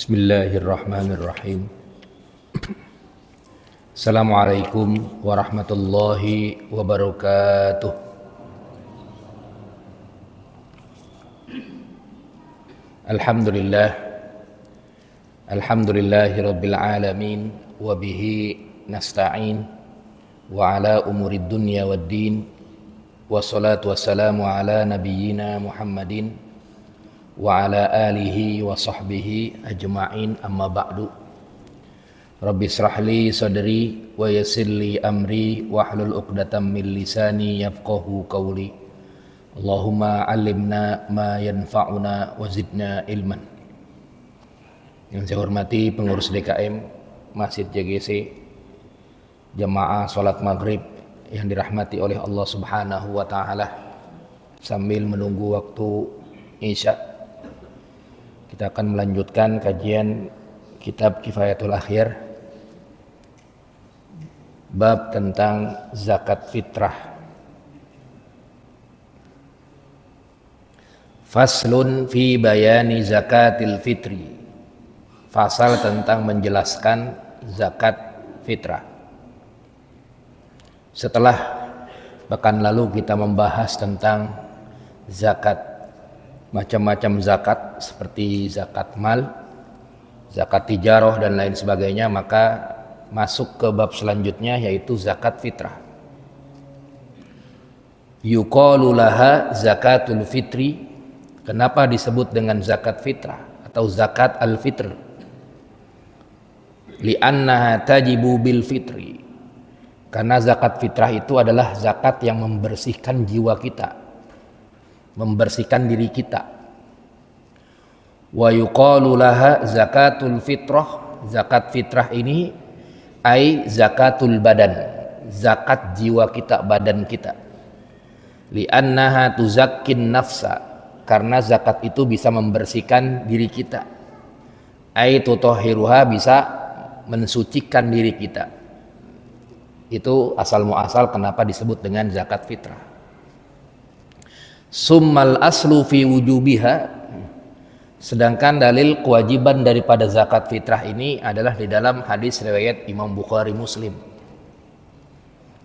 Bismillahirrahmanirrahim. Assalamualaikum warahmatullahi wabarakatuh. Alhamdulillahi rabbil alamin wa bihi nasta'in wa ala umurid dunya waddin wassalatu wassalamu ala nabiyyina Muhammadin wa ala alihi wa sahbihi ajma'in, amma ba'du. Rabbi israh li sadri wa yassir li amri wahlul 'uqdatam min lisani yafqahu qawli. Allahumma 'allimna ma yanfa'una wa zidna ilman. Yang saya hormati pengurus DKM Masjid JGC, jamaah salat maghrib yang dirahmati oleh Allah Subhanahu wa taala. Sambil menunggu waktu Isya, kita akan melanjutkan kajian kitab Kifayatul Akhyar, bab tentang zakat fitrah. Faslun fi bayani zakatil fitri. Fasal tentang menjelaskan zakat fitrah. Setelah pekan lalu kita membahas tentang zakat, macam-macam zakat seperti zakat mal, zakat tijarah dan lain sebagainya, maka masuk ke bab selanjutnya yaitu zakat fitrah. Yuqalu laha zakatul fitri. Kenapa disebut dengan zakat fitrah atau zakat al-fitr? Li'annaha tajibu bil fitri. Karena zakat fitrah itu adalah zakat yang membersihkan jiwa kita, membersihkan diri kita. Wa yuqalu laha zakatul fitrah. Zakat fitrah ini ai zakatul badan, zakat jiwa kita, badan kita. Li'annaha tuzakkin nafsa, karena zakat itu bisa membersihkan diri kita. Ai tutahhiruha, bisa mensucikan diri kita. Itu asal muasal kenapa disebut dengan zakat fitrah. Summal aslu fi wujubiha. Sedangkan dalil kewajiban daripada zakat fitrah ini adalah di dalam hadis riwayat Imam Bukhari Muslim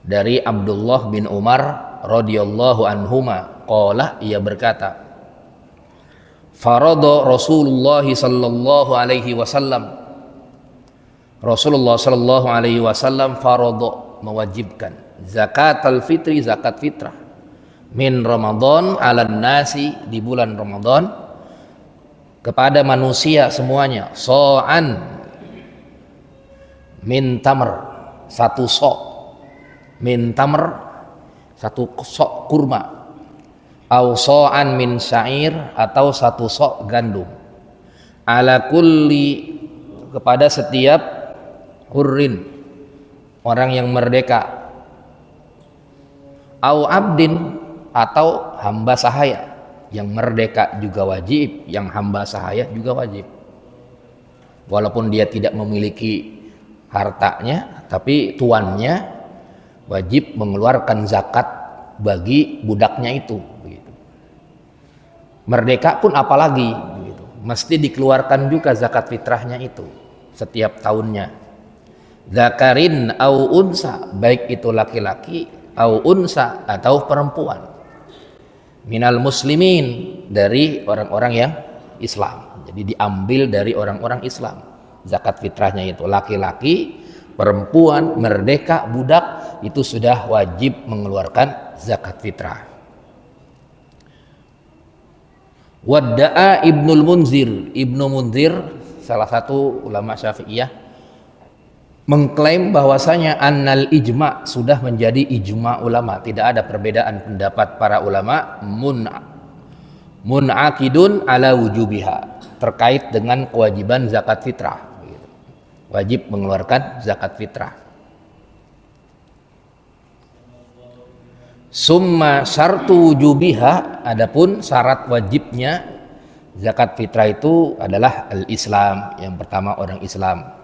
dari Abdullah bin Umar radhiyallahu anhuma, qala, ia berkata, farada Rasulullah sallallahu alaihi wasallam. Rasulullah sallallahu alaihi wasallam farada, mewajibkan zakatul fitri, zakat fitrah, min Ramadan ala nasi, di bulan Ramadan, kepada manusia semuanya, so'an min tamr, satu sok, min tamr, satu sok kurma, au so'an min syair, atau satu sok gandum, ala kulli, kepada setiap hurrin, orang yang merdeka, au abdin, atau hamba sahaya. Yang merdeka juga wajib, yang hamba sahaya juga wajib. Walaupun dia tidak memiliki hartanya, tapi tuannya wajib mengeluarkan zakat bagi budaknya itu. Begitu. Merdeka pun apalagi, begitu, mesti dikeluarkan juga zakat fitrahnya itu setiap tahunnya. Zakarin au unsa, baik itu laki-laki, au unsa, atau perempuan. Minal muslimin, dari orang-orang yang Islam. Jadi diambil dari orang-orang Islam. Zakat fitrahnya itu laki-laki, perempuan, merdeka, budak, itu sudah wajib mengeluarkan zakat fitrah. Wadda'a Ibnul Munzir. Ibnu Munzir, salah satu ulama Syafi'iyah, mengklaim bahwasanya annal ijma, sudah menjadi ijma ulama, tidak ada perbedaan pendapat para ulama, mun'aqidun ala wujubiha, terkait dengan kewajiban zakat fitrah. Wajib mengeluarkan zakat fitrah. Summa syartu wujubiha, adapun syarat wajibnya zakat fitrah itu adalah al-Islam, yang pertama orang Islam.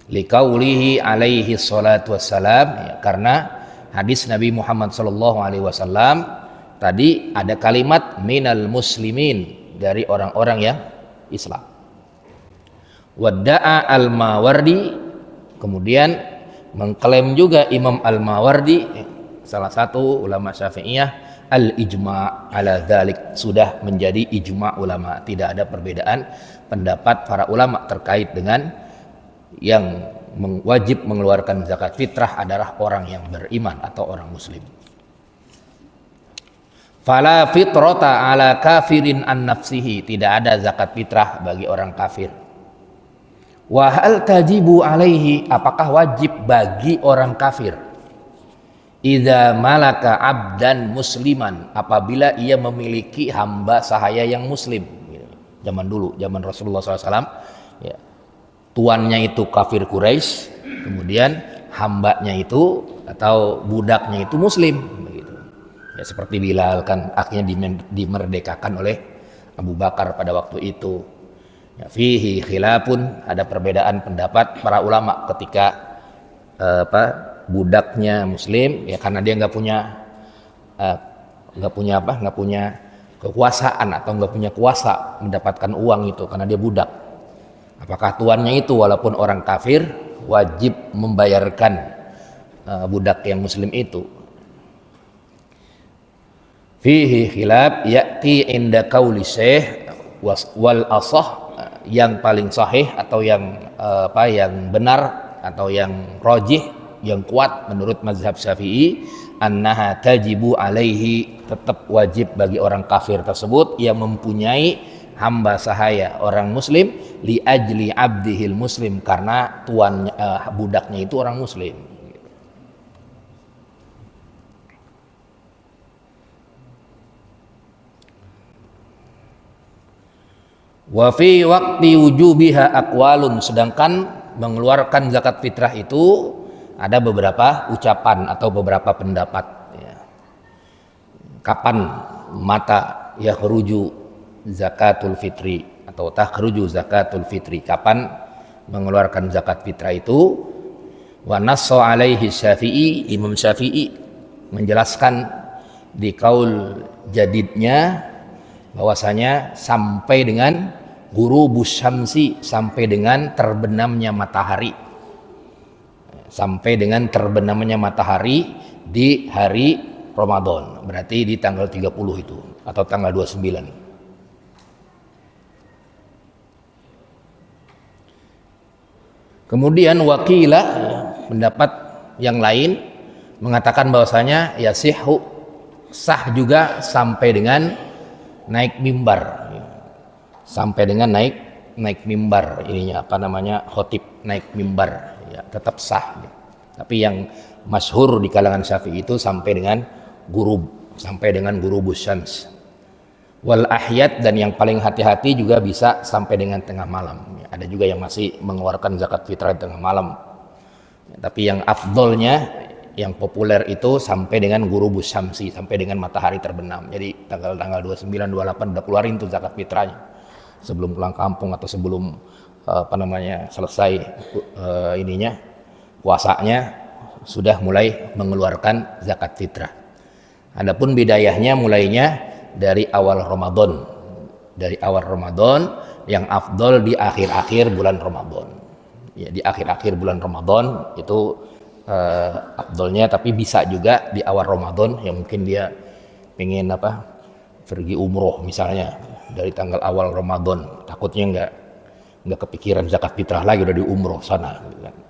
Liqaulihi alaihi salatu wassalam, ya, karena hadis Nabi Muhammad sallallahu alaihi wasallam tadi ada kalimat minal muslimin, dari orang-orang yang Islam. Wadda'a al-Mawardi, kemudian mengklaim juga Imam al-Mawardi, salah satu ulama Syafi'iyah, al-ijma' ala dzalik, sudah menjadi ijma' ulama, tidak ada perbedaan pendapat para ulama terkait dengan yang wajib mengeluarkan zakat fitrah adalah orang yang beriman atau orang muslim. Fala fitrata ala kafirin an nafsihi, tidak ada zakat fitrah bagi orang kafir. Wa hal tajibu alaihi, apakah wajib bagi orang kafir? Idza malaka abdan musliman, apabila ia memiliki hamba sahaya yang muslim. Zaman dulu, zaman Rasulullah SAW, ya, tuannya itu kafir Quraisy, kemudian hambanya itu atau budaknya itu muslim, begitu. Ya, seperti Bilal kan akhirnya dimerdekakan oleh Abu Bakar pada waktu itu. Ya, fihi khilafun, ada perbedaan pendapat para ulama ketika budaknya muslim, ya karena dia nggak punya kekuasaan atau nggak punya kuasa mendapatkan uang itu karena dia budak. Apakah tuannya itu walaupun orang kafir wajib membayarkan budak yang muslim itu? Fihi khilaf ya'ti inda qauli syekh wal asah, yang paling sahih atau yang yang benar atau yang rajih, yang kuat menurut mazhab Syafi'i, annaha tajibu alaihi, tetap wajib bagi orang kafir tersebut yang mempunyai hamba sahaya orang muslim, li ajli abdihil muslim, karena tuannya budaknya itu orang muslim. Wa fi waqti wujubiha aqwalun, sedangkan mengeluarkan zakat fitrah itu ada beberapa ucapan atau beberapa pendapat, ya. Kapan mata yakhruju zakatul fitri atau takhruju zakatul fitri, kapan mengeluarkan zakat fitrah itu? Wa nassa alaihi Syafi'i, Imam Syafi'i menjelaskan di kaul jadidnya bahwasanya sampai dengan ghurubus syamsi, sampai dengan terbenamnya matahari, sampai dengan terbenamnya matahari di hari Ramadan, berarti di tanggal 30 itu atau tanggal 29. Kemudian wakilah, pendapat yang lain mengatakan bahwasanya ya sah juga sampai dengan naik mimbar, sampai dengan naik mimbar, ininya khotib naik mimbar, ya tetap sah. Tapi yang masyhur di kalangan Syafi'i itu sampai dengan ghurubus syams. Wal ahyat, dan yang paling hati-hati juga bisa sampai dengan tengah malam. Ada juga yang masih mengeluarkan zakat fitrah di tengah malam. Tapi yang afdolnya, yang populer itu sampai dengan ghurubus syamsi, sampai dengan matahari terbenam. Jadi tanggal 29, 28 udah keluarin tuh zakat fitrahnya. Sebelum pulang kampung atau sebelum selesai puasanya, sudah mulai mengeluarkan zakat fitrah. Adapun bidayahnya mulainya dari awal Ramadan. Dari awal Ramadan, yang afdol di akhir-akhir bulan Ramadan. Ya, di akhir-akhir bulan Ramadan itu afdolnya, tapi bisa juga di awal Ramadan yang mungkin dia pengen pergi umroh misalnya dari tanggal awal Ramadan, takutnya nggak kepikiran zakat fitrah lagi, udah di umroh sana.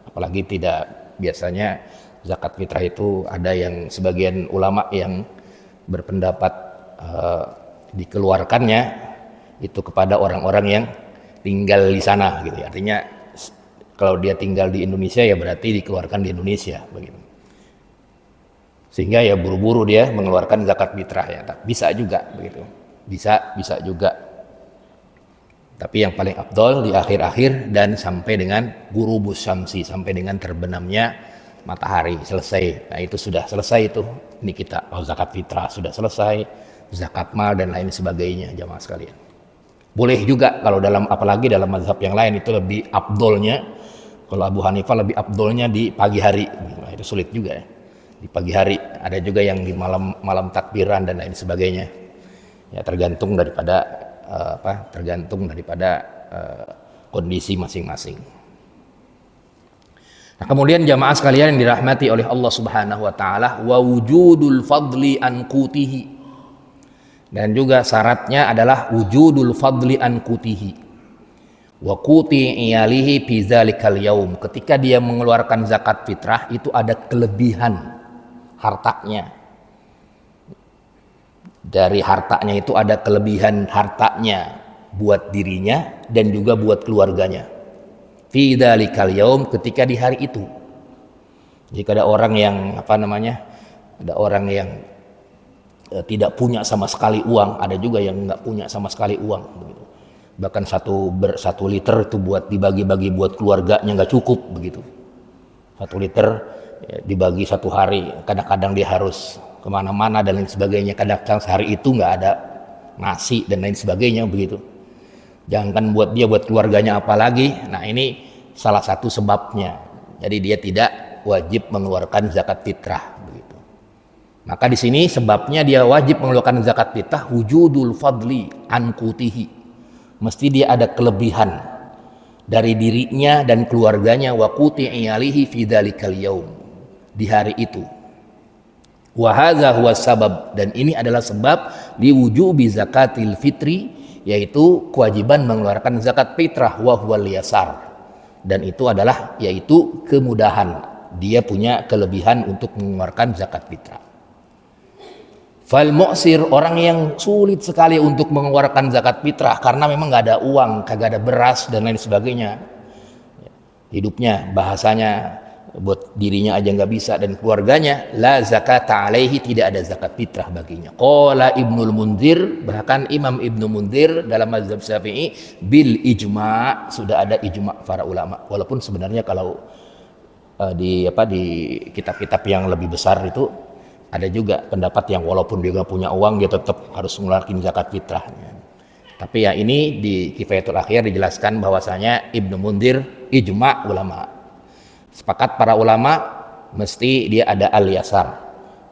Apalagi tidak, biasanya zakat fitrah itu ada yang sebagian ulama yang berpendapat dikeluarkannya itu kepada orang-orang yang tinggal di sana, gitu. Artinya kalau dia tinggal di Indonesia ya berarti dikeluarkan di Indonesia, begitu. Sehingga ya buru-buru dia mengeluarkan zakat fitrah, ya. Bisa juga begitu. Bisa juga. Tapi yang paling afdol di akhir-akhir dan sampai dengan ghurubus syamsi, sampai dengan terbenamnya matahari, selesai. Nah, itu sudah selesai itu. Ini kita zakat fitrah sudah selesai, zakat mal dan lain sebagainya, jamaah sekalian. Boleh juga kalau apalagi dalam mazhab yang lain itu lebih afdolnya. Kalau Abu Hanifah lebih afdolnya di pagi hari. Nah, itu sulit juga ya. Di pagi hari, ada juga yang di malam takbiran dan lain sebagainya. Ya tergantung daripada kondisi masing-masing. Nah, kemudian jamaah sekalian yang dirahmati oleh Allah Subhanahu wa taala, wa wujudul fadli an qutihi. Dan juga syaratnya adalah wujudul fadli an qutihi. Wa quti iyalihi fi dzalikal yaum. Ketika dia mengeluarkan zakat fitrah itu ada kelebihan hartanya. Dari hartanya itu ada kelebihan hartanya buat dirinya dan juga buat keluarganya. Fi dzalikal yaum, ketika di hari itu. Jika ada orang yang ada orang yang tidak punya sama sekali uang, ada juga yang nggak punya sama sekali uang begitu. Bahkan satu liter itu buat dibagi-bagi buat keluarganya nggak cukup begitu. 1 liter ya, dibagi 1 hari, kadang-kadang dia harus kemana-mana dan lain sebagainya, kadang-kadang sehari itu nggak ada nasi dan lain sebagainya begitu. Jangankan buat dia, buat keluarganya apalagi. Nah, ini salah satu sebabnya. Jadi dia tidak wajib mengeluarkan zakat fitrah begitu. Maka di sini sebabnya dia wajib mengeluarkan zakat fitrah wujudul fadli an qutihi. Mesti dia ada kelebihan dari dirinya dan keluarganya, wa quti iyalihi fi dzalikal yaum, di hari itu. Wa hadza huwa sabab, dan ini adalah sebab liwujubi zakatil fitri, yaitu kewajiban mengeluarkan zakat fitrah, wa huwal yasar, dan itu adalah yaitu kemudahan, dia punya kelebihan untuk mengeluarkan zakat fitrah. Fal mu'sir, orang yang sulit sekali untuk mengeluarkan zakat fitrah karena memang nggak ada uang, kagak ada beras dan lain sebagainya, hidupnya bahasanya buat dirinya aja nggak bisa dan keluarganya, la zakata alaihi, tidak ada zakat fitrah baginya. Qala Ibnul Munzir, bahkan Imam Ibnu Munzir dalam mazhab Syafi'i, bil ijma', sudah ada ijma' para ulama. Walaupun sebenarnya kalau di kitab-kitab yang lebih besar itu ada juga pendapat yang walaupun dia nggak punya uang dia tetap harus mengeluarkan zakat fitrahnya. Tapi ya ini di Kifayatul Akhir dijelaskan bahwasanya Ibnu Munzir ijma' ulama, sepakat para ulama mesti dia ada al-yasar,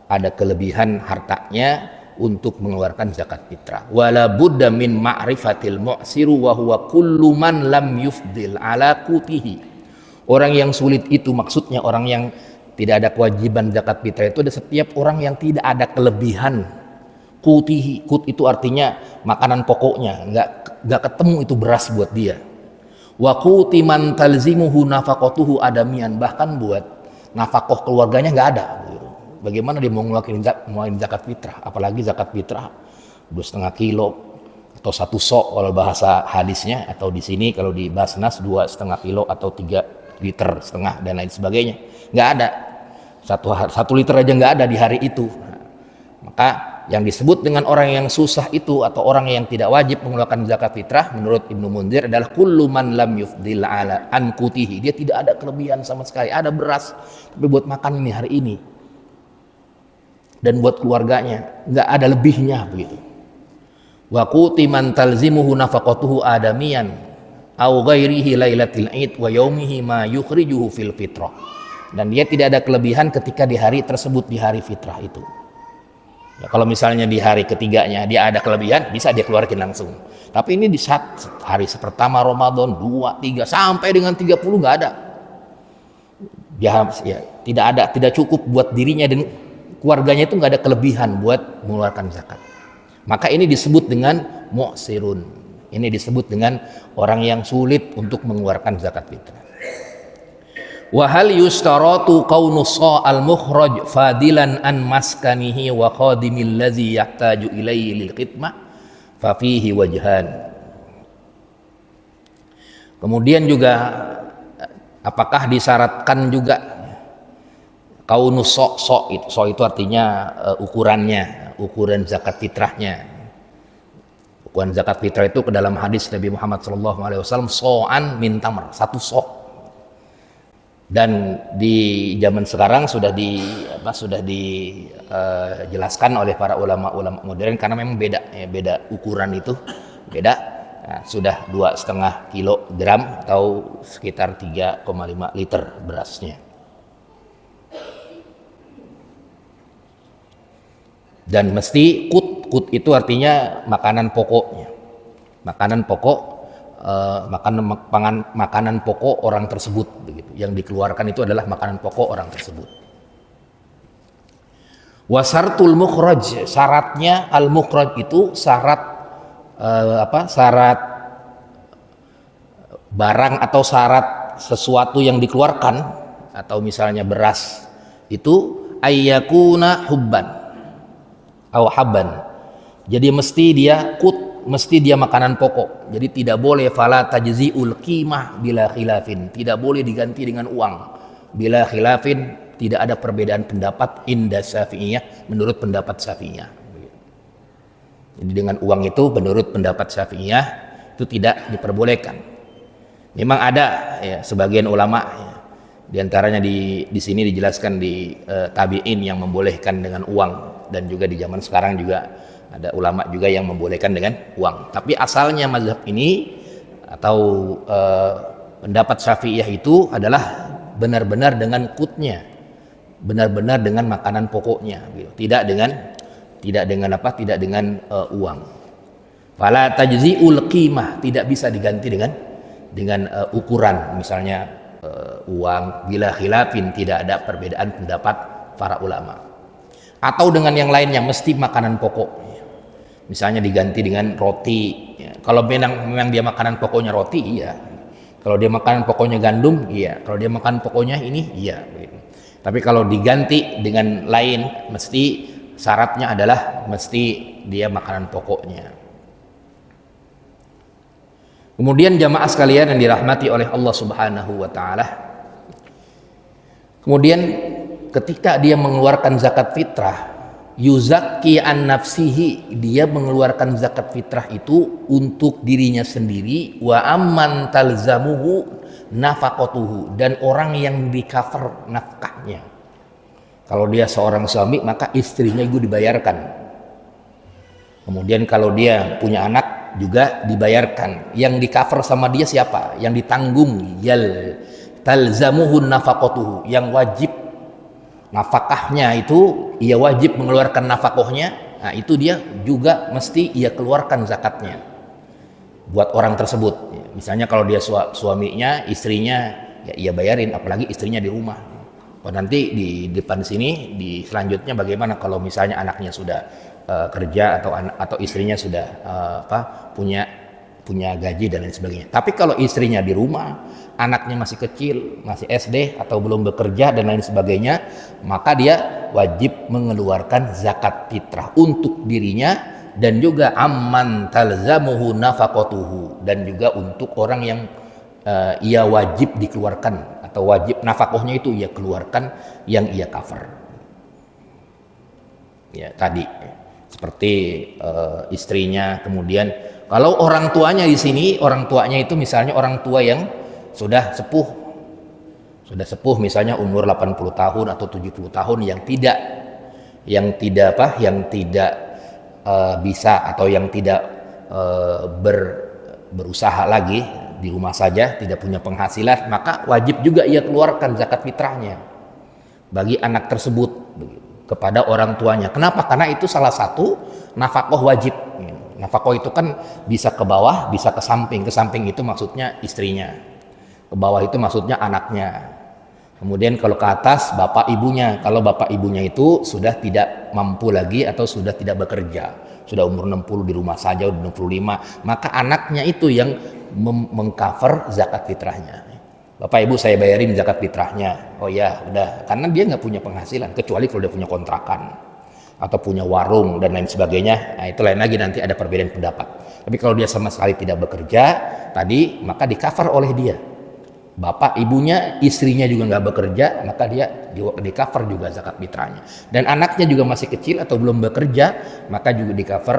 ada kelebihan hartanya untuk mengeluarkan zakat fitrah. Wala budda min ma'rifatil mu'siru wa huwa kullu man lam yufdil ala qutihi. Orang yang sulit itu maksudnya orang yang tidak ada kewajiban zakat fitrah, itu ada setiap orang yang tidak ada kelebihan qutihi. Qut itu artinya makanan pokoknya, nggak ketemu itu beras buat dia. Wa quti man talzimuhu nafaqatuhu adamian, bahkan buat nafkah keluarganya nggak ada. Bagaimana dia mau ngeluarin zakat fitrah? Apalagi zakat fitrah 2,5 kilo atau 1 sok kalau bahasa hadisnya, atau di sini kalau di Basnas 2,5 kilo atau 3,5 liter dan lain sebagainya. Nggak ada. 1 liter aja nggak ada di hari itu. Maka yang disebut dengan orang yang susah itu atau orang yang tidak wajib mengeluarkan zakat fitrah menurut Ibnu Munzir adalah kullu man lam yufdil ala an qutihi. Dia tidak ada kelebihan sama sekali, ada beras tapi buat makan ini hari ini dan buat keluarganya, nggak ada lebihnya begitu. Wa quti man talzimuhu nafaqatuhu adamiyan au ghairihi lailatil id wa yaumihi ma yukhrijuhu fil fitrah. Dan dia tidak ada kelebihan ketika di hari tersebut, di hari fitrah itu. Ya, kalau misalnya di hari ketiganya dia ada kelebihan, bisa dia keluarkan langsung. Tapi ini di saat hari pertama Ramadan 2, 3 sampai dengan 30 nggak ada. Ya, tidak cukup buat dirinya dan keluarganya, itu nggak ada kelebihan buat mengeluarkan zakat. Maka ini disebut dengan mu'sirun. Ini disebut dengan orang yang sulit untuk mengeluarkan zakat fitrah. Wa hal yustaratu kaunu al mukhraj fadilan an maskanihi wa khadimil ladzi yahtaju ilaihi lil khidmah fa fihi wajhan. Kemudian juga apakah disyaratkan juga kaunu itu artinya ukuran zakat fitrahnya. Ukuran zakat fitrah itu ke dalam hadis Nabi Muhammad SAW, so'an min tamr, 1 sok. Dan di zaman sekarang sudah dijelaskan oleh para ulama modern, karena memang beda ukuran itu beda. Nah, sudah 2,5 kilogram atau sekitar 3,5 liter berasnya. Dan mesti kut itu artinya makanan pokoknya, makanan pokok makanan pokok orang tersebut begitu. Yang dikeluarkan itu adalah makanan pokok orang tersebut. Wasartul mukhraj, syaratnya al mukhraj itu syarat syarat barang atau syarat sesuatu yang dikeluarkan, atau misalnya beras itu ayyakuna hubban atau habban. Jadi mesti dia makanan pokok. Jadi tidak boleh fala tajzi'ul qimah bila khilafin, tidak boleh diganti dengan uang bila khilafin, tidak ada perbedaan pendapat inda Syafi'iyah, menurut pendapat Syafi'iyah. Jadi dengan uang itu menurut pendapat Syafi'iyah itu tidak diperbolehkan. Memang ada ya sebagian ulama ya, di antaranya di sini dijelaskan di tabi'in yang membolehkan dengan uang, dan juga di zaman sekarang juga ada ulama juga yang membolehkan dengan uang. Tapi asalnya mazhab ini atau pendapat Syafi'iyah itu adalah benar-benar dengan qutnya, benar-benar dengan makanan pokoknya gitu. Tidak dengan uang. Fala tajzi'ul qimah, tidak bisa diganti dengan ukuran, misalnya uang bila khilafin, tidak ada perbedaan pendapat para ulama. Atau dengan yang lainnya, mesti makanan pokok, misalnya diganti dengan roti ya. Kalau memang dia makanan pokoknya roti, iya. Kalau dia makanan pokoknya gandum, iya. Kalau dia makanan pokoknya ini, iya. Tapi kalau diganti dengan lain, mesti syaratnya adalah mesti dia makanan pokoknya. Kemudian jamaah sekalian yang dirahmati oleh Allah Subhanahu wa taala, kemudian ketika dia mengeluarkan zakat fitrah, yuzakki an nafsihi, dia mengeluarkan zakat fitrah itu untuk dirinya sendiri, wa amman talzamuhu nafaqatuhu, dan orang yang di cover nafkahnya. Kalau dia seorang suami, maka istrinya itu dibayarkan. Kemudian kalau dia punya anak juga dibayarkan. Yang di cover sama dia siapa? Yang ditanggung, talzamuhu nafaqatuhu, yang wajib nafkahnya itu, ia wajib mengeluarkan nafkahnya. Nah, itu dia juga mesti ia keluarkan zakatnya buat orang tersebut. Misalnya kalau dia suaminya, istrinya ya ia bayarin, apalagi istrinya di rumah. Nanti di depan sini di selanjutnya bagaimana kalau misalnya anaknya sudah kerja atau istrinya sudah punya gaji dan lain sebagainya. Tapi kalau istrinya di rumah, anaknya masih kecil, masih SD atau belum bekerja dan lain sebagainya, maka dia wajib mengeluarkan zakat fitrah untuk dirinya, dan juga amman talzamuhu nafaqatuhu, dan juga untuk orang yang ia wajib dikeluarkan atau wajib nafkahnya itu ia keluarkan, yang ia cover. Ya tadi seperti istrinya. Kemudian kalau orang tuanya di sini, orang tuanya itu misalnya orang tua yang sudah sepuh misalnya umur 80 tahun atau 70 tahun, yang tidak bisa atau yang tidak berusaha lagi, di rumah saja, tidak punya penghasilan, maka wajib juga ia keluarkan zakat fitrahnya bagi anak tersebut kepada orang tuanya. Kenapa? Karena itu salah satu nafkah wajib. Nafkah itu kan bisa ke bawah, bisa ke samping. Ke samping itu maksudnya istrinya, ke bawah itu maksudnya anaknya. Kemudian kalau ke atas bapak ibunya. Kalau bapak ibunya itu sudah tidak mampu lagi atau sudah tidak bekerja, sudah umur 60 di rumah saja, udah 65, maka anaknya itu yang mengcover zakat fitrahnya. Bapak ibu saya bayarin zakat fitrahnya. Oh ya udah, karena dia nggak punya penghasilan, kecuali kalau dia punya kontrakan atau punya warung dan lain sebagainya. Nah itu lain lagi, nanti ada perbedaan pendapat. Tapi kalau dia sama sekali tidak bekerja tadi, maka di cover oleh dia. Bapak ibunya, istrinya juga nggak bekerja, maka dia di cover juga zakat fitrahnya. Dan anaknya juga masih kecil atau belum bekerja, maka juga di cover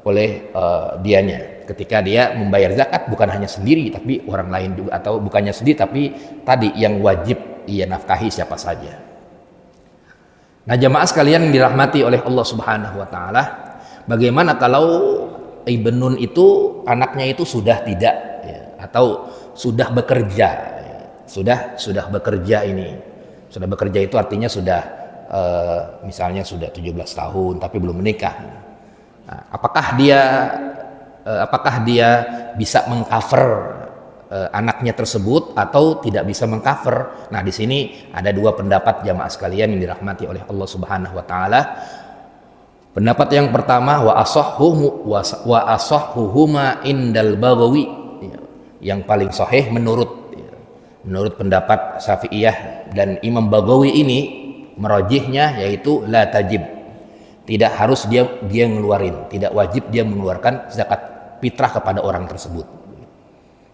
oleh dianya. Ketika dia membayar zakat, bukan hanya sendiri tapi orang lain juga, atau bukannya sendiri tapi tadi yang wajib ia nafkahi siapa saja. Nah jamaah sekalian yang dirahmati oleh Allah Subhanahu wa taala, bagaimana kalau ibnun itu anaknya itu sudah tidak ya, atau sudah bekerja ya, sudah bekerja ini. Sudah bekerja itu artinya sudah misalnya sudah 17 tahun tapi belum menikah. Nah, apakah dia apakah dia bisa mengcover anaknya tersebut atau tidak bisa mengcover. Nah, di sini ada dua pendapat jamaah sekalian yang dirahmati oleh Allah Subhanahu wa taala. Pendapat yang pertama wa asahhuhuma indal Baghawi, yang paling sahih menurut pendapat Syafi'iyah dan Imam Baghawi ini merajihnya yaitu la tajib, tidak harus dia ngeluarin, tidak wajib dia mengeluarkan zakat fitrah kepada orang tersebut,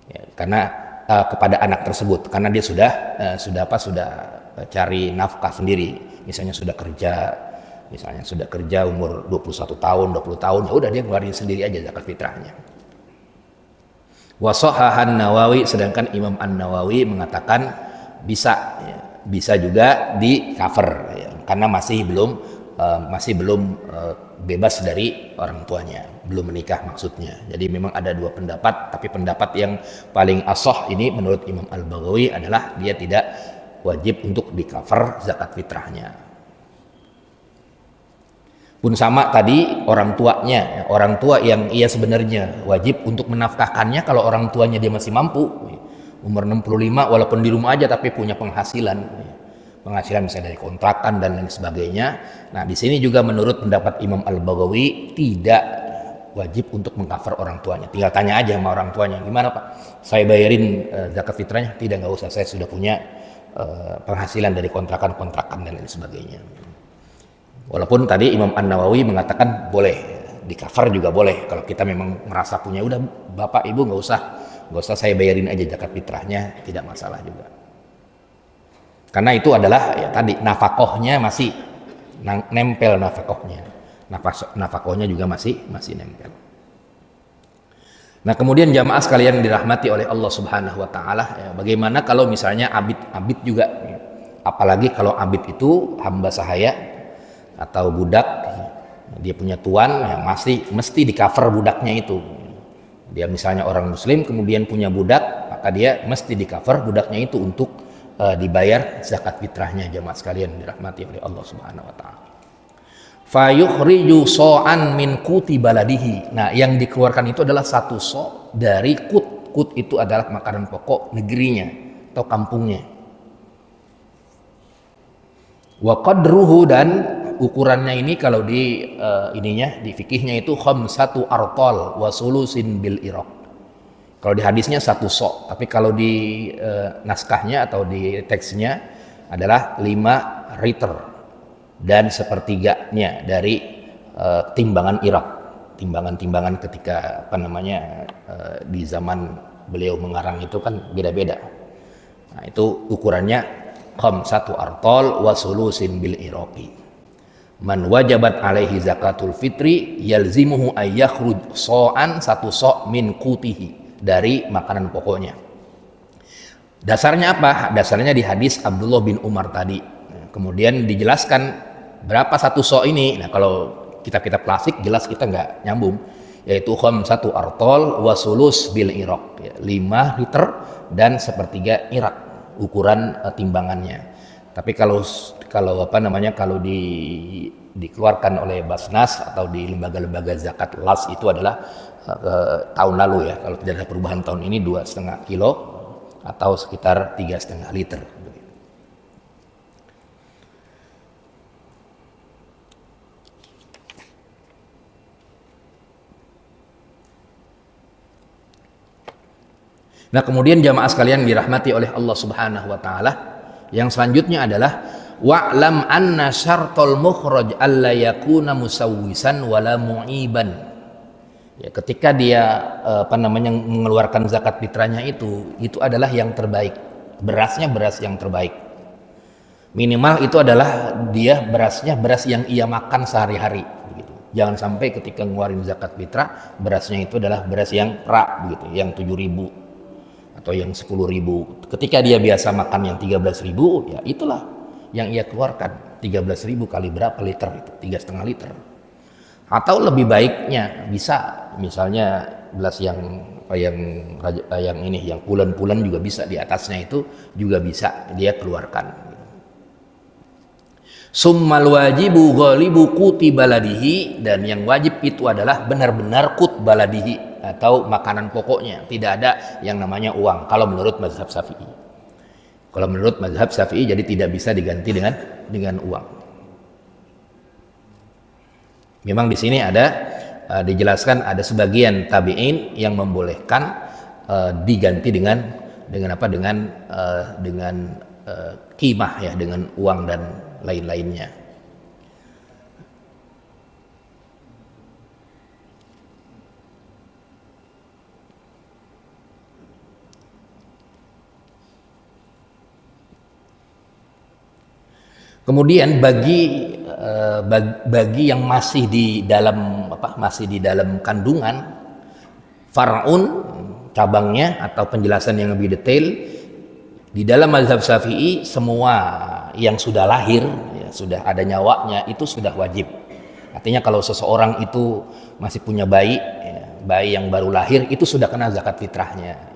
ya, karena kepada anak tersebut, karena dia sudah cari nafkah sendiri, misalnya sudah kerja umur 21 tahun 20 tahun, ya udah dia ngeluarin sendiri aja zakat fitrahnya. Wasohahan Nawawi, sedangkan Imam An-Nawawi mengatakan bisa juga di cover, ya, karena masih belum bebas dari orang tuanya, belum menikah maksudnya. Jadi memang ada dua pendapat, tapi pendapat yang paling asah ini menurut Imam Al-Baghawi adalah dia tidak wajib untuk di cover zakat fitrahnya. Pun sama tadi orang tua yang ia sebenarnya wajib untuk menafkahkannya kalau orang tuanya dia masih mampu, umur 65 walaupun di rumah aja tapi punya penghasilan misalnya dari kontrakan dan lain sebagainya. Nah, di sini juga menurut pendapat Imam Al-Baghawi tidak wajib untuk mengcover orang tuanya. Tinggal tanya aja sama orang tuanya, gimana Pak, saya bayarin zakat fitrahnya? Tidak, nggak usah, saya sudah punya penghasilan dari kontrakan dan lain sebagainya. Walaupun tadi Imam An-Nawawi mengatakan boleh di cover juga boleh, kalau kita memang merasa punya, udah bapak ibu nggak usah saya bayarin aja zakat fitrahnya, tidak masalah juga. Karena itu adalah ya tadi nafkahnya masih nempel, nafkahnya juga masih nempel. Nah, kemudian jamaah sekalian dirahmati oleh Allah Subhanahu wa taala, ya, bagaimana kalau misalnya abid juga, ya, apalagi kalau abid itu hamba sahaya atau budak, dia punya tuan, ya mesti di cover budaknya itu. Dia misalnya orang muslim kemudian punya budak, maka dia mesti di cover budaknya itu untuk dibayar zakat fitrahnya, jamaah sekalian dirahmati oleh Allah Subhanahu wa taala. Fayukhriju so'an min kuti baladihi. Nah, yang dikeluarkan itu adalah satu so' dari kut. Kut itu adalah makanan pokok negerinya atau kampungnya. Wa qadruhu, dan ukurannya ini kalau di di fikihnya itu khamsatu artol wa sulusin bil iraq. Kalau di hadisnya satu sok, tapi kalau di naskahnya atau di teksnya adalah 5 liter dan sepertiganya dari timbangan Irak. Timbangan ketika di zaman beliau mengarang itu kan beda-beda. Nah, itu ukurannya khamsatu artol wa sulusin bil iraqi. Man wajabat alaihi zakatul fitri yalzimuhu ayyakhruj so'an, satu so' min kutihi, dari makanan pokoknya. Dasarnya apa? Dasarnya di hadis Abdullah bin Umar tadi. Kemudian dijelaskan berapa satu so' ini. Nah, kalau kitab-kitab klasik jelas kita nggak nyambung, yaitu khamsatu artol wa sulus bil iraq, 5 liter dan sepertiga Irak ukuran timbangannya. Tapi kalau dikeluarkan oleh Basnas atau di lembaga-lembaga zakat las itu adalah tahun lalu, ya, kalau tidak ada perubahan tahun ini 2,5 kilo atau sekitar 3,5 liter. Nah, kemudian jamaah sekalian dirahmati oleh Allah Subhanahu wa taala, yang selanjutnya adalah wa'lam anna syartul mukhraj alla yakuna musawwisan wala mu'iban. Ya, ketika dia mengeluarkan zakat fitrahnya itu adalah yang terbaik. Berasnya beras yang terbaik. Minimal itu adalah beras yang ia makan sehari-hari begitu. Jangan sampai ketika ngeluarin zakat fitrah berasnya itu adalah beras yang begitu, yang 7.000 atau yang 10.000. Ketika dia biasa makan yang 13.000, ya itulah yang ia keluarkan. 13.000 kali berapa liter itu? 3,5 liter. Atau lebih baiknya bisa misalnya beras yang pulen-pulen juga bisa, di atasnya itu juga bisa dia keluarkan. Summal wajibu ghalibu quti baladihi, dan yang wajib itu adalah benar-benar qut baladihi atau makanan pokoknya, tidak ada yang namanya uang kalau menurut mazhab Syafi'i. Kalau menurut mazhab Syafi'i jadi tidak bisa diganti dengan uang. Memang di sini ada dijelaskan ada sebagian tabi'in yang membolehkan diganti dengan apa, dengan qimah ya, dengan uang dan lain-lainnya. Kemudian bagi yang masih di dalam kandungan, far'un cabangnya atau penjelasan yang lebih detail, di dalam mazhab Syafi'i semua yang sudah lahir, ya, sudah ada nyawanya, itu sudah wajib. Artinya kalau seseorang itu masih punya bayi, ya, bayi yang baru lahir, itu sudah kena zakat fitrahnya,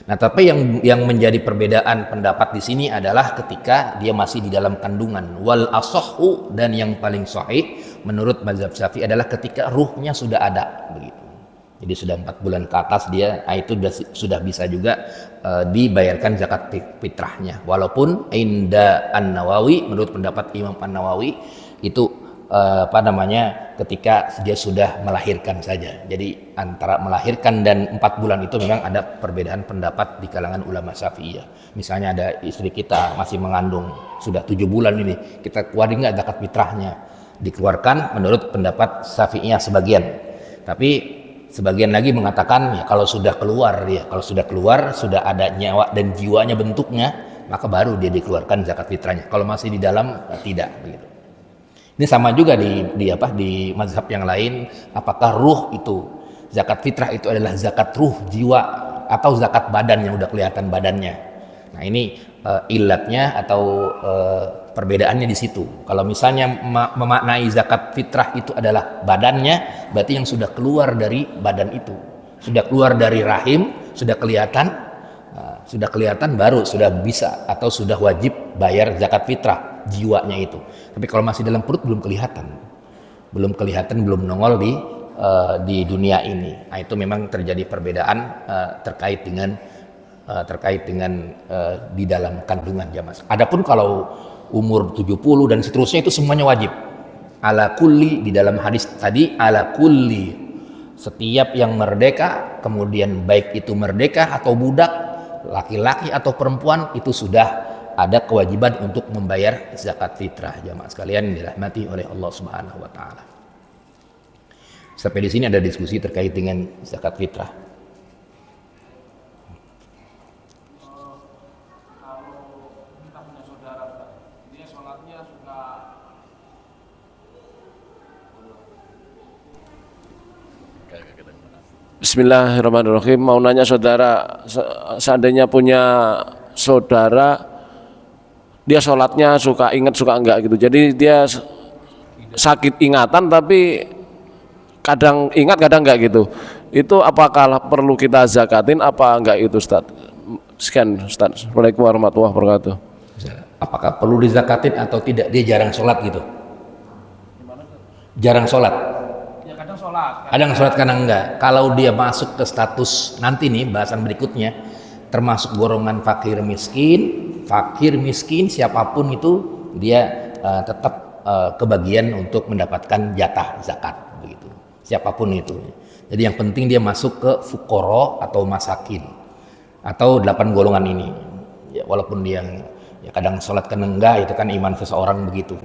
Nah, tapi yang menjadi perbedaan pendapat di sini adalah ketika dia masih di dalam kandungan. Wal asahhu, dan yang paling sahih menurut mazhab Syafi'i adalah ketika ruhnya sudah ada, begitu. Jadi sudah 4 bulan ke atas dia, itu sudah bisa juga dibayarkan zakat fitrahnya. Walaupun inda An-Nawawi, menurut pendapat Imam An-Nawawi, itu ketika dia sudah melahirkan saja. Jadi antara melahirkan dan 4 bulan itu memang ada perbedaan pendapat di kalangan ulama Syafi'iyah. Misalnya ada istri kita masih mengandung sudah 7 bulan ini, kita keluarin nggak zakat fitrahnya? Dikeluarkan menurut pendapat Syafi'iyah sebagian. Tapi sebagian lagi mengatakan ya kalau sudah keluar, sudah ada nyawa dan jiwanya bentuknya, maka baru dia dikeluarkan zakat fitrahnya. Kalau masih di dalam, tidak, begitu. Ini sama juga di mazhab yang lain, apakah ruh itu, zakat fitrah itu adalah zakat ruh, jiwa, atau zakat badan yang udah kelihatan badannya. Nah, ini ilatnya atau perbedaannya di situ. Kalau misalnya memaknai zakat fitrah itu adalah badannya, berarti yang sudah keluar dari badan itu, sudah keluar dari rahim, sudah kelihatan baru sudah bisa atau sudah wajib bayar zakat fitrah jiwanya itu. Tapi kalau masih dalam perut belum kelihatan, belum nongol di dunia ini. Nah, itu memang terjadi perbedaan terkait dengan di dalam kandungan jamaah. Adapun kalau umur 70 dan seterusnya itu semuanya wajib. Ala kulli, di dalam hadis tadi, ala kulli, setiap yang merdeka, kemudian baik itu merdeka atau budak, laki-laki atau perempuan, itu sudah ada kewajiban untuk membayar zakat fitrah. Jamaah sekalian dirahmati oleh Allah Subhanahu wa taala. Sampai di sini ada diskusi terkait dengan zakat fitrah. Bismillahirrahmanirrahim. Mau nanya saudara, seandainya punya saudara, dia sholatnya suka ingat suka enggak gitu. Jadi dia sakit ingatan tapi kadang ingat kadang enggak gitu. Itu apakah perlu kita zakatin apa enggak itu, Ustaz? Sekian, Ustaz. Assalamualaikum warahmatullahi wabarakatuh. Apakah perlu dizakatin atau tidak? Dia jarang sholat gitu. Jarang sholat. Kadang sholat kadang enggak. Kalau dia masuk ke status nanti nih bahasan berikutnya, termasuk golongan fakir miskin siapapun itu dia tetap kebagian untuk mendapatkan jatah zakat, begitu. Siapapun itu. Jadi yang penting dia masuk ke fuqara atau masakin atau 8 golongan ini. Ya, walaupun dia ya kadang sholat kadang enggak, itu kan iman seseorang begitu.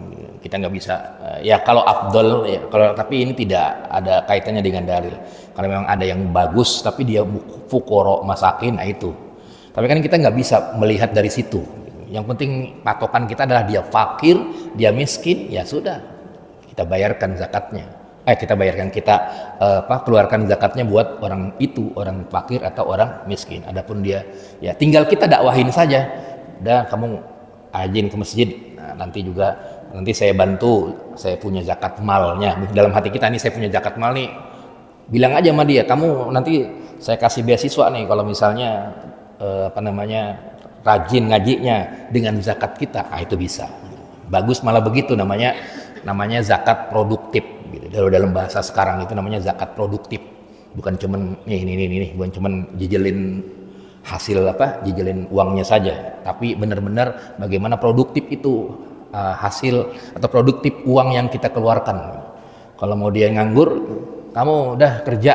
Kita nggak bisa ya kalau afdol ya, tapi ini tidak ada kaitannya dengan dalil. Kalau memang ada yang bagus tapi dia fuqara masakin, nah itu. Tapi kan kita nggak bisa melihat dari situ. Yang penting patokan kita adalah dia fakir, dia miskin, ya sudah kita bayarkan zakatnya. Keluarkan zakatnya buat orang itu, orang fakir atau orang miskin. Adapun dia ya tinggal kita dakwahin saja. Dan kamu ajin ke masjid, nah, nanti saya bantu, saya punya zakat malnya. Dalam hati kita nih, saya punya zakat mal nih, bilang aja sama dia, kamu nanti saya kasih beasiswa nih kalau misalnya rajin ngajinya dengan zakat kita, itu bisa. Bagus malah begitu, namanya zakat produktif gitu. Dalam bahasa sekarang itu namanya zakat produktif. Bukan cuman nih, bukan cuman jejelin hasil jejelin uangnya saja, tapi benar-benar bagaimana produktif itu hasil atau produktif uang yang kita keluarkan. Kalau mau dia nganggur, kamu udah kerja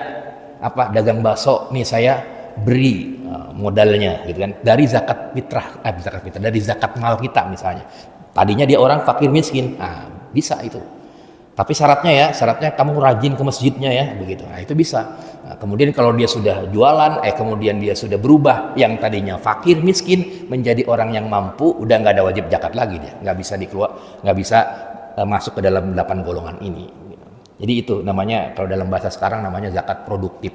dagang bakso, nih saya beri modalnya gitu kan, dari zakat fitrah, dari zakat mal kita misalnya. Tadinya dia orang fakir miskin, bisa itu. Tapi syaratnya kamu rajin ke masjidnya ya, begitu. Itu bisa. Kemudian kalau dia sudah jualan, kemudian dia sudah berubah yang tadinya fakir miskin menjadi orang yang mampu, udah nggak ada wajib zakat lagi dia, nggak bisa masuk ke dalam 8 golongan ini. Jadi itu namanya, kalau dalam bahasa sekarang namanya zakat produktif.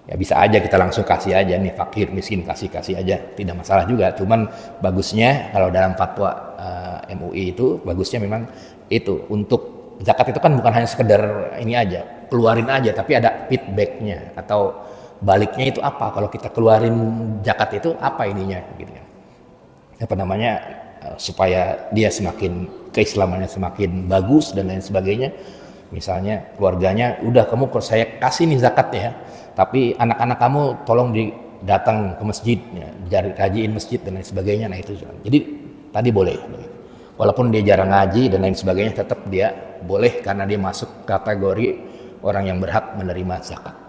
Ya bisa aja kita langsung kasih aja nih, fakir miskin kasih aja, tidak masalah juga. Cuman bagusnya kalau dalam fatwa MUI itu bagusnya memang itu, untuk zakat itu kan bukan hanya sekedar ini aja, keluarin aja, tapi ada feedbacknya atau baliknya itu apa. Kalau kita keluarin zakat itu apa ininya gitu kan. Supaya dia keislamannya semakin bagus dan lain sebagainya. Misalnya keluarganya, udah kamu saya kasih nih zakatnya ya, tapi anak-anak kamu tolong datang ke masjid ya, rajiin masjid dan lain sebagainya. Nah itu jadi tadi boleh, walaupun dia jarang ngaji dan lain sebagainya, tetap dia boleh karena dia masuk kategori orang yang berhak menerima zakat.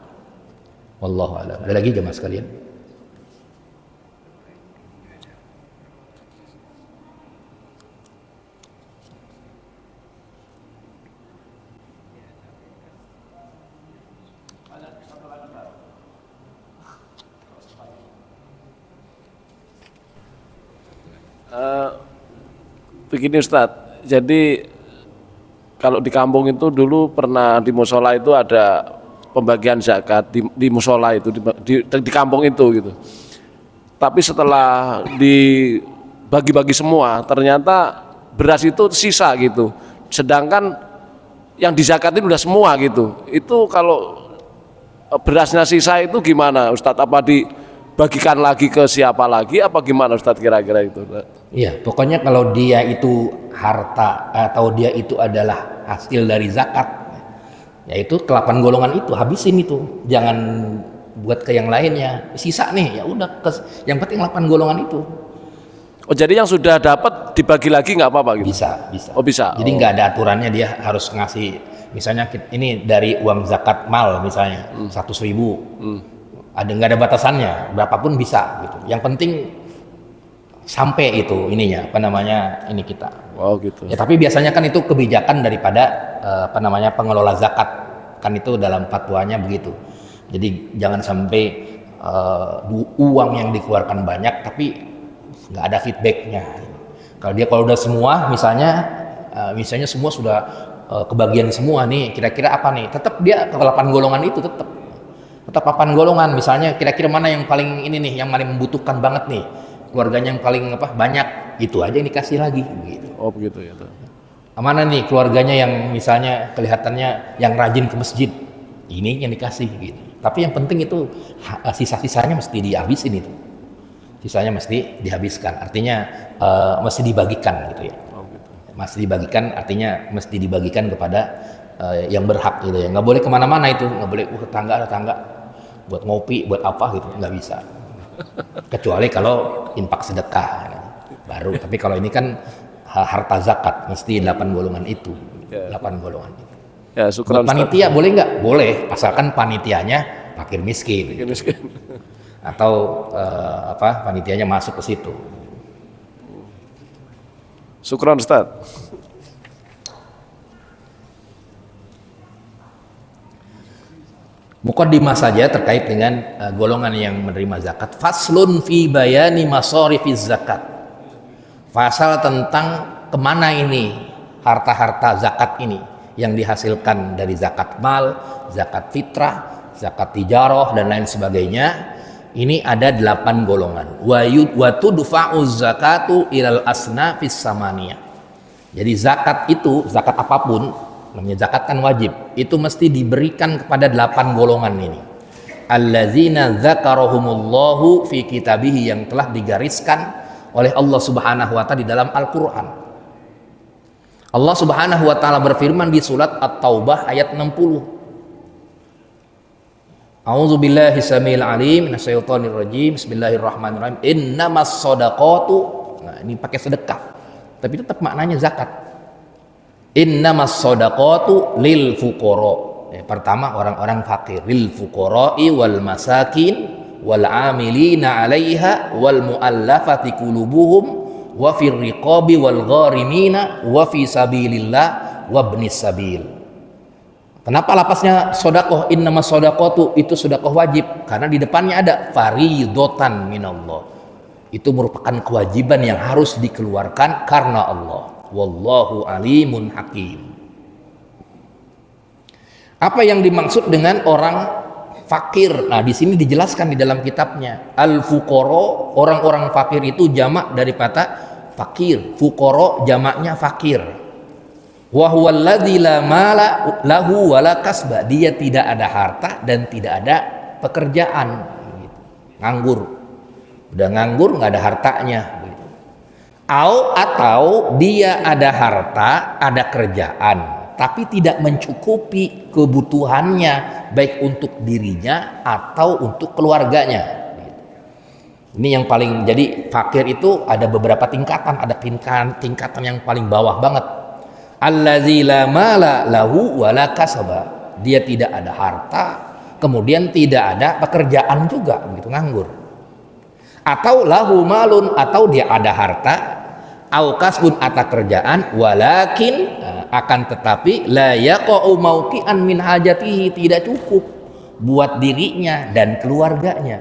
Wallahu a'lam. Ada lagi jemaah sekalian? Begini Ustadz, jadi kalau di kampung itu dulu pernah di musola itu ada pembagian zakat di musola itu di kampung itu gitu. Tapi setelah dibagi-bagi semua, ternyata beras itu sisa gitu. Sedangkan yang dizakatin udah semua gitu. Itu kalau berasnya sisa itu gimana Ustadz? Apa dibagikan lagi ke siapa lagi? Apa gimana Ustadz kira-kira itu? Iya, pokoknya kalau dia itu harta atau dia itu adalah hasil dari zakat, yaitu ke-8 golongan itu habisin itu, jangan buat ke yang lainnya. Sisa nih, ya udah, yang penting 8 golongan itu. Oh jadi yang sudah dapat dibagi lagi nggak apa-apa gitu? Bisa. Oh bisa. Jadi nggak ada aturannya dia harus ngasih, misalnya ini dari uang zakat mal misalnya 100.000, nggak ada batasannya, berapapun bisa gitu. Yang penting sampai itu ininya ini kita. Oh gitu. Ya tapi biasanya kan itu kebijakan daripada pengelola zakat, kan itu dalam fatwanya begitu. Jadi jangan sampai uang yang dikeluarkan banyak tapi nggak ada feedbacknya. Kalau udah semua misalnya semua sudah kebagian semua nih, kira-kira apa nih, tetap dia ke 8 golongan itu tetap 8 golongan. Misalnya kira-kira mana yang paling ini nih, yang paling membutuhkan banget nih, keluarganya yang paling banyak, itu aja yang dikasih lagi gitu. Oh begitu ya. Mana nih keluarganya yang misalnya kelihatannya yang rajin ke masjid, ini yang dikasih gitu. Tapi yang penting itu sisa-sisanya mesti dihabisin itu. Sisanya mesti dihabiskan, artinya mesti dibagikan gitu ya. Oh gitu. Mesti dibagikan, artinya mesti dibagikan kepada yang berhak gitu ya. Nggak boleh kemana-mana itu, nggak boleh tetangga buat ngopi, buat apa gitu, nggak bisa. Kecuali kalau infak sedekah baru. Tapi kalau ini kan harta zakat, mesti 8 golongan itu. 8 golongan itu. Ya, syukran. Buat panitia boleh nggak? Boleh, asalkan panitianya fakir miskin. Atau panitianya masuk ke situ. Syukran Ustaz. Muqaddimah saja terkait dengan golongan yang menerima zakat. Faslun fi bayani masarifiz zakat. Pasal tentang kemana ini harta-harta zakat ini yang dihasilkan dari zakat mal, zakat fitrah, zakat tijarah dan lain sebagainya. Ini ada 8 golongan. Wa tudfa'uz zakatu ilal asnafis samaniyah. Jadi zakat itu, zakat apapun, namanya zakat kan wajib, itu mesti diberikan kepada 8 golongan ini. alladzina dzakarahumullahu fi kitabih, yang telah digariskan oleh Allah Subhanahu wa taala di dalam Al-Qur'an. Allah Subhanahu wa taala berfirman di surat At-Taubah ayat 60. A'udzu billahi samil alim minasyaitonir rajim. Bismillahirrahmanirrahim. Innamas shadaqatu. Nah, ini pakai sedekah. Tapi tetap maknanya zakat. Innamas shadaqatu lil fuqara. Pertama orang-orang fakir, lil fuqara'i wal masakin wal 'amilina 'alaiha wal mu'allafati qulubuhum wa fir riqabi wal gharimina wa fi sabilillah wa ibnis sabil. Kenapa lapasnya sedekah? Innamas shadaqatu, itu sedekah wajib karena di depannya ada fariidatan minallah. Itu merupakan kewajiban yang harus dikeluarkan karena Allah. Wallahu alimun hakim. Apa yang dimaksud dengan orang fakir? Nah, di sini dijelaskan di dalam kitabnya. Al-fuqara, orang-orang fakir itu jamak daripada fakir. Fuqara jamaknya fakir. Wa huwa alladzi la mala lahu wala kasba. Dia tidak ada harta dan tidak ada pekerjaan. Nganggur. Udah nganggur, nggak ada hartanya. Atau dia ada harta, ada kerjaan, tapi tidak mencukupi kebutuhannya, baik untuk dirinya atau untuk keluarganya. Ini yang paling, jadi fakir itu ada beberapa tingkatan. Ada tingkatan yang paling bawah banget. Allazi la mala lahu wala kasaba. Dia tidak ada harta, kemudian tidak ada pekerjaan juga, begitu, nganggur. Atau lahu malun, atau dia ada harta, au kasbun, atau kerjaan, walakin akan tetapi la yaqa'u mauqi'an min hajatihi, tidak cukup buat dirinya dan keluarganya.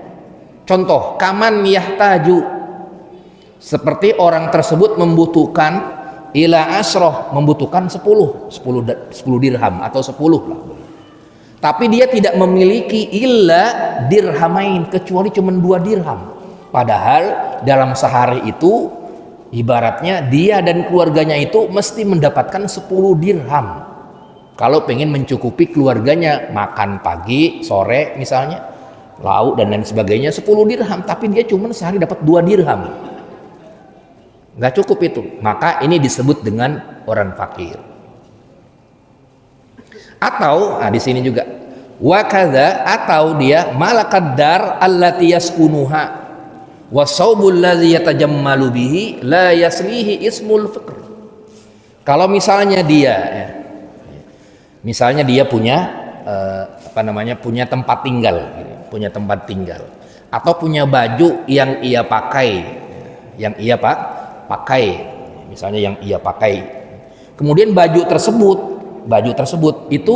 Contoh, kaman yahtaju, seperti orang tersebut membutuhkan ila asroh, membutuhkan 10 dirham atau 10 lah. Tapi dia tidak memiliki illa dirhamain, kecuali cuma 2 dirham. Padahal dalam sehari itu ibaratnya dia dan keluarganya itu mesti mendapatkan 10 dirham. Kalau pengen mencukupi keluarganya, makan pagi, sore misalnya, lauk dan lain sebagainya, 10 dirham. Tapi dia cuma sehari dapat 2 dirham. Nggak cukup itu. Maka ini disebut dengan orang fakir. Atau, nah di sini juga, wakadha, atau dia malakad dar allati yaskunuha wasaubul ladzi yatajammalu bihi la yaslihi ismul faqr. Kalau misalnya dia punya punya tempat tinggal, atau punya baju yang ia pakai, kemudian baju tersebut itu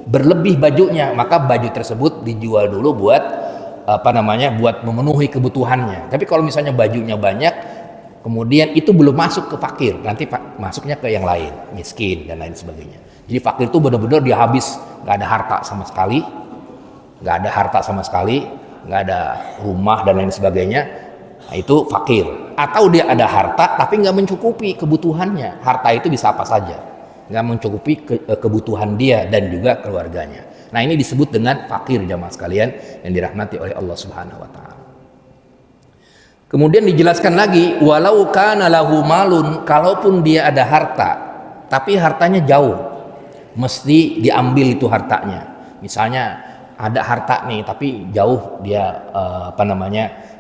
berlebih bajunya, maka baju tersebut dijual dulu buat buat memenuhi kebutuhannya. Tapi kalau misalnya bajunya banyak, kemudian itu belum masuk ke fakir, nanti masuknya ke yang lain, miskin dan lain sebagainya. Jadi fakir itu benar-benar dia habis, nggak ada harta sama sekali, nggak ada rumah dan lain sebagainya. Nah, itu fakir. Atau dia ada harta tapi nggak mencukupi kebutuhannya. Harta itu bisa apa saja, nggak mencukupi kebutuhan dia dan juga keluarganya. Nah, ini disebut dengan fakir, jamaah sekalian yang dirahmati oleh Allah Subhanahu wa taala. Kemudian dijelaskan lagi, walau kana lahu malun, kalaupun dia ada harta tapi hartanya jauh, mesti diambil itu hartanya. Misalnya ada harta nih tapi jauh, dia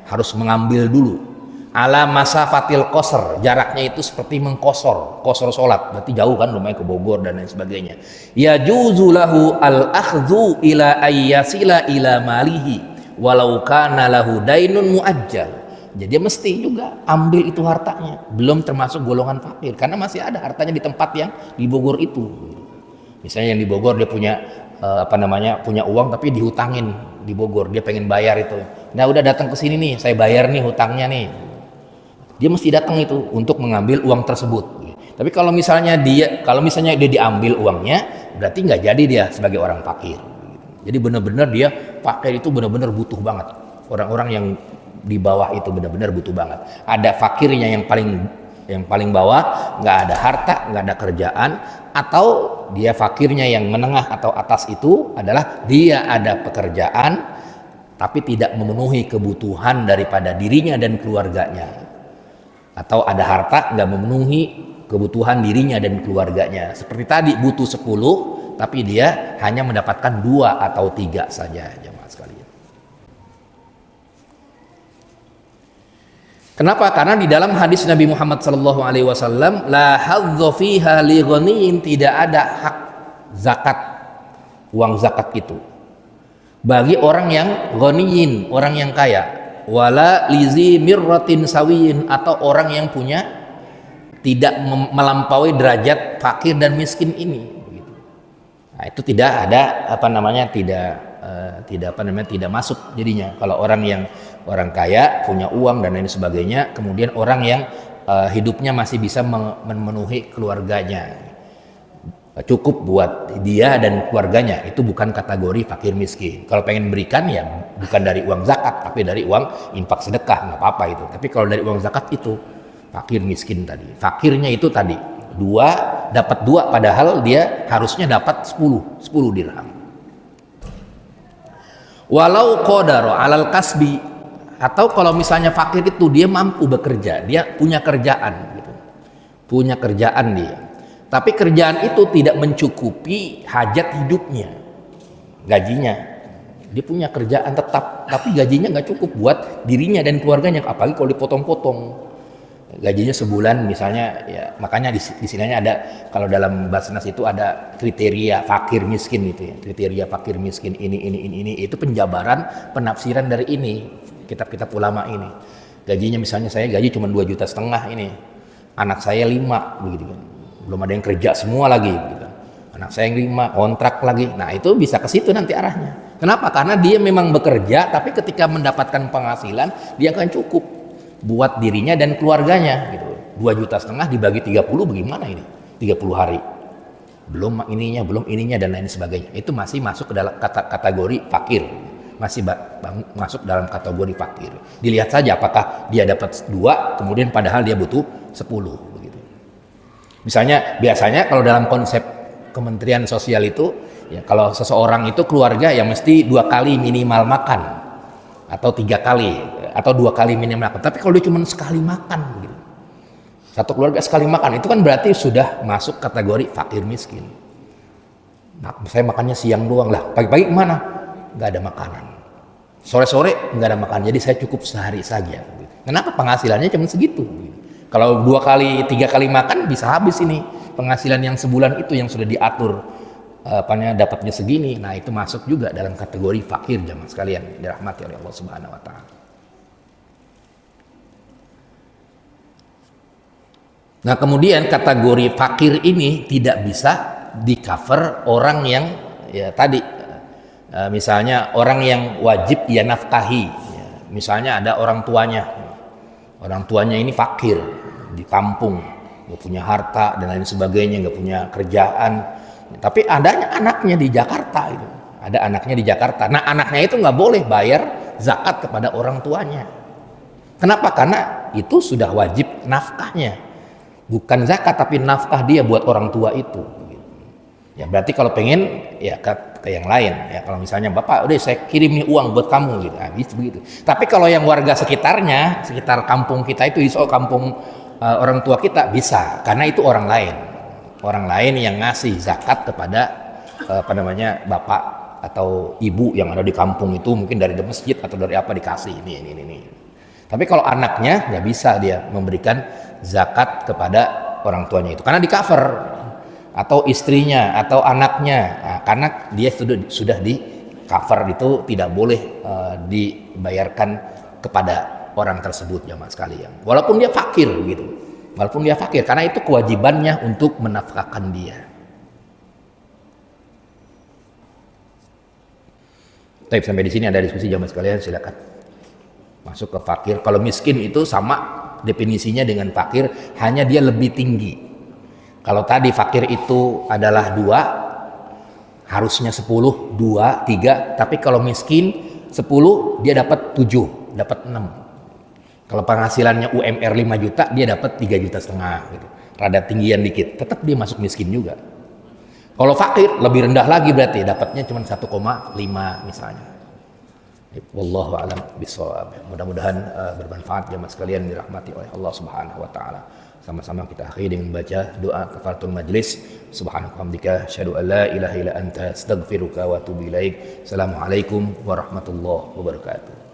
harus mengambil dulu. Ala masafatil qasr, jaraknya itu seperti qasr salat, berarti jauh kan, rumahnya ke Bogor dan lain sebagainya. Ya juzu lahu al akhdhu ila ayyasila ila malihi walau kana lahu dainun muajjal. Jadi dia mesti juga ambil itu hartanya, belum termasuk golongan fakir karena masih ada hartanya di tempat yang di Bogor itu. Misalnya yang di Bogor dia punya punya uang tapi dihutangin di Bogor, dia pengen bayar itu. Nah, udah datang ke sini nih, saya bayar nih hutangnya nih. Dia mesti datang itu untuk mengambil uang tersebut. Tapi kalau misalnya dia diambil uangnya, berarti nggak jadi dia sebagai orang fakir. Jadi benar-benar dia fakir itu benar-benar butuh banget. Orang-orang yang di bawah itu benar-benar butuh banget. Ada fakirnya yang paling bawah, nggak ada harta, nggak ada kerjaan, atau dia fakirnya yang menengah atau atas itu adalah dia ada pekerjaan, tapi tidak memenuhi kebutuhan daripada dirinya dan keluarganya, atau ada harta nggak memenuhi kebutuhan dirinya dan keluarganya. Seperti tadi butuh 10 tapi dia hanya mendapatkan 2 atau 3 saja, jemaah sekalian. Kenapa? Karena di dalam hadis Nabi Muhammad SAW, la hadza fiha li ghaniyin, tidak ada hak zakat, uang zakat itu bagi orang yang ghaniyin, orang yang kaya, wala lizi mirratin sawiyin, atau orang yang punya, tidak melampaui derajat fakir dan miskin ini. Nah, itu tidak ada tidak masuk jadinya. Kalau orang kaya punya uang dan lain sebagainya, kemudian orang yang hidupnya masih bisa memenuhi keluarganya, cukup buat dia dan keluarganya, itu bukan kategori fakir miskin. Kalau pengen berikan ya bukan dari uang zakat tapi dari uang infak sedekah, nggak apa-apa itu. Tapi kalau dari uang zakat itu fakir miskin tadi. Fakirnya itu tadi 2, dapat 2 padahal dia harusnya dapat 10 dirham. Walau qadara alal kasbi, atau kalau misalnya fakir itu dia mampu bekerja, dia punya kerjaan gitu. Punya kerjaan dia. Tapi kerjaan itu tidak mencukupi hajat hidupnya, gajinya. Dia punya kerjaan tetap, tapi gajinya nggak cukup buat dirinya dan keluarganya. Apalagi kalau dipotong-potong, gajinya sebulan misalnya, ya makanya di sini ada, kalau dalam Basnas itu ada kriteria fakir miskin itu ya. Kriteria fakir miskin ini itu penjabaran, penafsiran dari ini kitab-kitab ulama ini. Gajinya misalnya saya gaji cuma 2,5 juta ini, anak saya 5 begitu kan. Belum ada yang kerja semua lagi gitu. Anak saya yang 5 kontrak lagi. Nah itu bisa ke situ nanti arahnya. Kenapa? Karena dia memang bekerja, tapi ketika mendapatkan penghasilan dia akan cukup buat dirinya dan keluarganya gitu. 2,5 juta dibagi 30 bagaimana ini? 30 hari. Belum ininya dan lain sebagainya. Itu masih masuk ke dalam kategori fakir. Masih masuk dalam kategori fakir. Dilihat saja apakah dia dapat 2 kemudian padahal dia butuh 10. Misalnya biasanya kalau dalam konsep Kementerian Sosial itu ya, kalau seseorang itu keluarga yang mesti 2 kali minimal makan atau 3 kali atau 2 kali minimal makan. Tapi kalau dia cuma sekali makan gitu, satu keluarga sekali makan, itu kan berarti sudah masuk kategori fakir miskin. Nah, saya makannya siang doang lah, pagi-pagi kemana? Nggak ada makanan, sore-sore nggak ada makan, jadi saya cukup sehari saja. Kenapa? Penghasilannya cuma segitu. Kalau 2 kali 3 kali makan bisa habis ini penghasilan yang sebulan itu yang sudah diatur dapatnya segini. Nah itu masuk juga dalam kategori fakir, jamaah sekalian dirahmati oleh Allah Subhanahu Wa Taala. Nah kemudian kategori fakir ini tidak bisa di cover orang yang ya tadi misalnya orang yang wajib ia nafkahi ya, misalnya ada orang tuanya ini fakir di kampung, nggak punya harta dan lain sebagainya, nggak punya kerjaan, tapi adanya anaknya di Jakarta itu, ada anaknya di Jakarta. Nah anaknya itu nggak boleh bayar zakat kepada orang tuanya. Kenapa? Karena itu sudah wajib nafkahnya, bukan zakat tapi nafkah dia buat orang tua itu. Ya berarti kalau pengen ya ke yang lain ya, kalau misalnya bapak udah saya kirim nih uang buat kamu gitu, habis begitu. Tapi kalau yang warga sekitarnya, sekitar kampung kita itu, soal kampung orang tua kita bisa, karena itu orang lain yang ngasih zakat kepada bapak atau ibu yang ada di kampung itu, mungkin dari masjid atau dari apa dikasih ini. Tapi kalau anaknya nggak bisa dia memberikan zakat kepada orang tuanya itu, karena di cover, atau istrinya atau anaknya, nah, karena dia sudah di cover, itu tidak boleh dibayarkan kepada orang tersebut, jamaah sekalian. Walaupun dia fakir gitu, karena itu kewajibannya untuk menafkahkan dia. Tapi sampai di sini ada diskusi, jamaah sekalian, silakan masuk ke fakir. Kalau miskin itu sama definisinya dengan fakir, hanya dia lebih tinggi. Kalau tadi fakir itu adalah 2, harusnya 10, 2, 3, tapi kalau miskin 10 dia dapat 7, dapat 6. Kalau penghasilannya UMR 5 juta, dia dapat 3,5 juta gitu. Rada tinggian dikit, tetap dia masuk miskin juga. Kalau fakir lebih rendah lagi berarti dapatnya cuma 1,5 misalnya. Wallahu a'lam bishawab. Mudah-mudahan bermanfaat jemaah sekalian dirahmati oleh Allah Subhanahu wa taala. Sama-sama kita akhiri dengan membaca doa kafaratul majlis. Subhanaka hamdika asyhadu an la ilaha illa anta astaghfiruka wa atubu ilaik. Assalamualaikum warahmatullahi wabarakatuh.